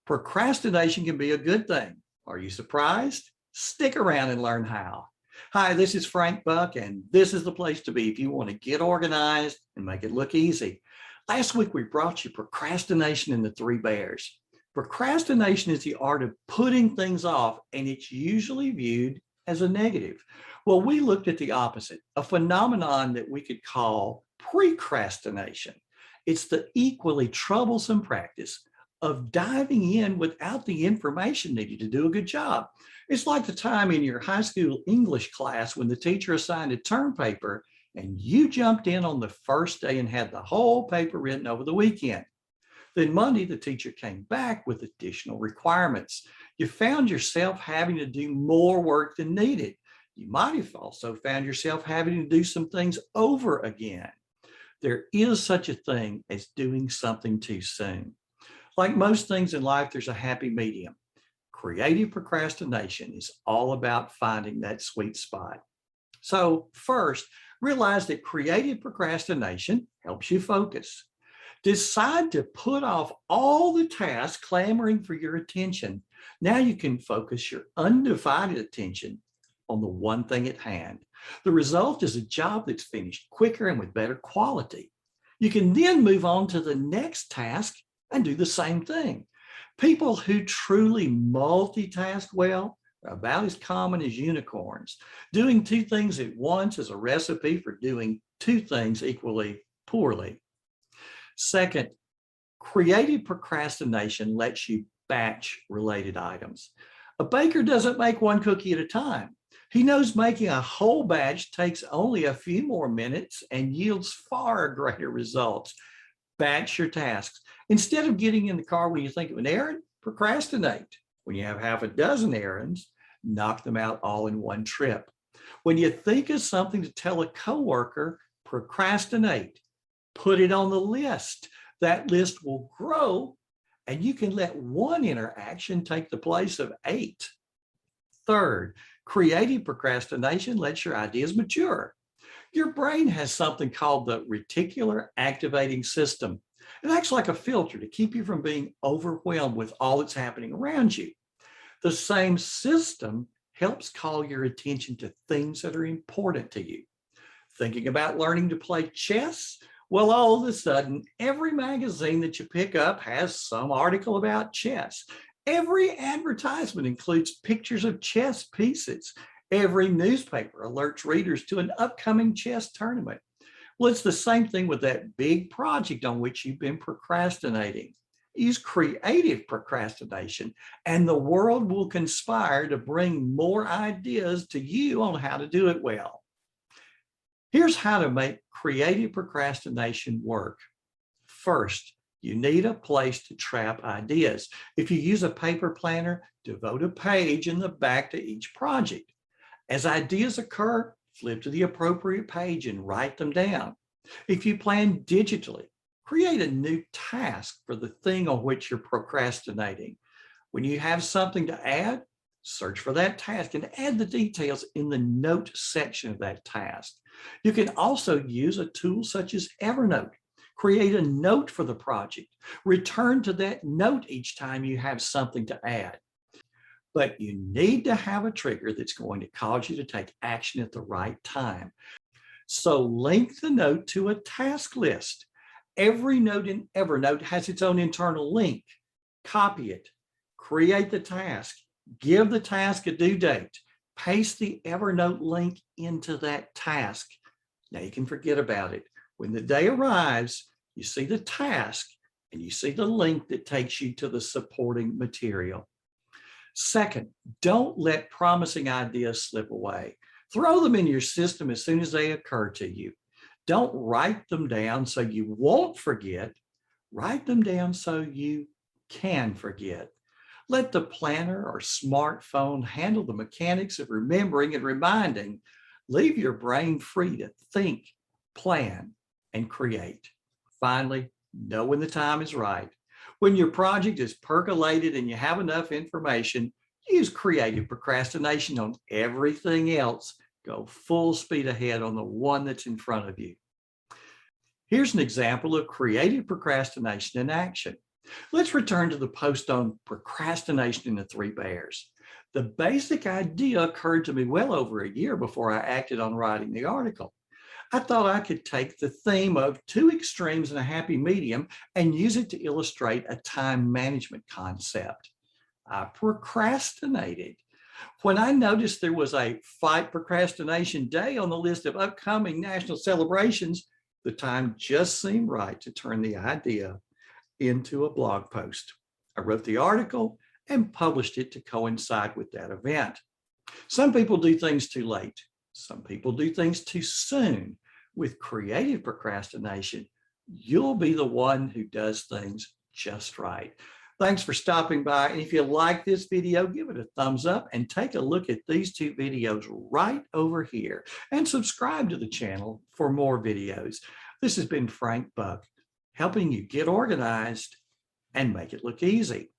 Procrastination can be a good thing. Are you surprised? Stick around and learn how. Hi, this is Frank Buck, and this is the place to be if you want to get organized and make it look easy. Last week, we brought you Procrastination and the Three Bears. Procrastination is the art of putting things off, and it's usually viewed as a negative. Well, we looked at the opposite, a phenomenon that we could call precrastination. It's the equally troublesome practice of diving in without the information needed to do a good job. It's like the time in your high school English class when the teacher assigned a term paper and you jumped in on the first day and had the whole paper written over the weekend. Then Monday, the teacher came back with additional requirements. You found yourself having to do more work than needed. You might have also found yourself having to do some things over again. There is such a thing as doing something too soon. Like most things in life, there's a happy medium. Creative procrastination is all about finding that sweet spot. So first, realize that creative procrastination helps you focus. Decide to put off all the tasks clamoring for your attention. Now you can focus your undivided attention on the one thing at hand. The result is a job that's finished quicker and with better quality. You can then move on to the next task and do the same thing. People who truly multitask well are about as common as unicorns. Doing two things at once is a recipe for doing two things equally poorly. Second, creative procrastination lets you batch related items. A baker doesn't make one cookie at a time. He knows making a whole batch takes only a few more minutes and yields far greater results. Batch your tasks. Instead of getting in the car when you think of an errand, procrastinate. When you have half a dozen errands, knock them out all in one trip. When you think of something to tell a coworker, procrastinate. Put it on the list. That list will grow, and you can let one interaction take the place of 8. Third, creative procrastination lets your ideas mature. Your brain has something called the reticular activating system. It acts like a filter to keep you from being overwhelmed with all that's happening around you. The same system helps call your attention to things that are important to you. Thinking about learning to play chess? Well, all of a sudden, every magazine that you pick up has some article about chess. Every advertisement includes pictures of chess pieces. Every newspaper alerts readers to an upcoming chess tournament. Well, it's the same thing with that big project on which you've been procrastinating. Use creative procrastination, and the world will conspire to bring more ideas to you on how to do it well. Here's how to make creative procrastination work. First, you need a place to trap ideas. If you use a paper planner, devote a page in the back to each project. As ideas occur, flip to the appropriate page and write them down. If you plan digitally, create a new task for the thing on which you're procrastinating. When you have something to add, search for that task and add the details in the note section of that task. You can also use a tool such as Evernote. Create a note for the project. Return to that note each time you have something to add. But you need to have a trigger that's going to cause you to take action at the right time. So link the note to a task list. Every note in Evernote has its own internal link. Copy it. Create the task. Give the task a due date. Paste the Evernote link into that task. Now you can forget about it. When the day arrives, you see the task and you see the link that takes you to the supporting material. Second, don't let promising ideas slip away. Throw them in your system as soon as they occur to you. Don't write them down so you won't forget. Write them down so you can forget. Let the planner or smartphone handle the mechanics of remembering and reminding. Leave your brain free to think, plan, and create. Finally, know when the time is right. When your project is percolated and you have enough information, use creative procrastination on everything else. Go full speed ahead on the one that's in front of you. Here's an example of creative procrastination in action. Let's return to the post on procrastination and the three bears. The basic idea occurred to me well over a year before I acted on writing the article. I thought I could take the theme of two extremes and a happy medium and use it to illustrate a time management concept. I procrastinated. When I noticed there was a Fight Procrastination Day on the list of upcoming national celebrations, the time just seemed right to turn the idea into a blog post. I wrote the article and published it to coincide with that event. Some people do things too late. Some people do things too soon. With creative procrastination, you'll be the one who does things just right. Thanks for stopping by. And if you like this video, give it a thumbs up and take a look at these two videos right over here and subscribe to the channel for more videos. This has been Frank Buck, helping you get organized and make it look easy.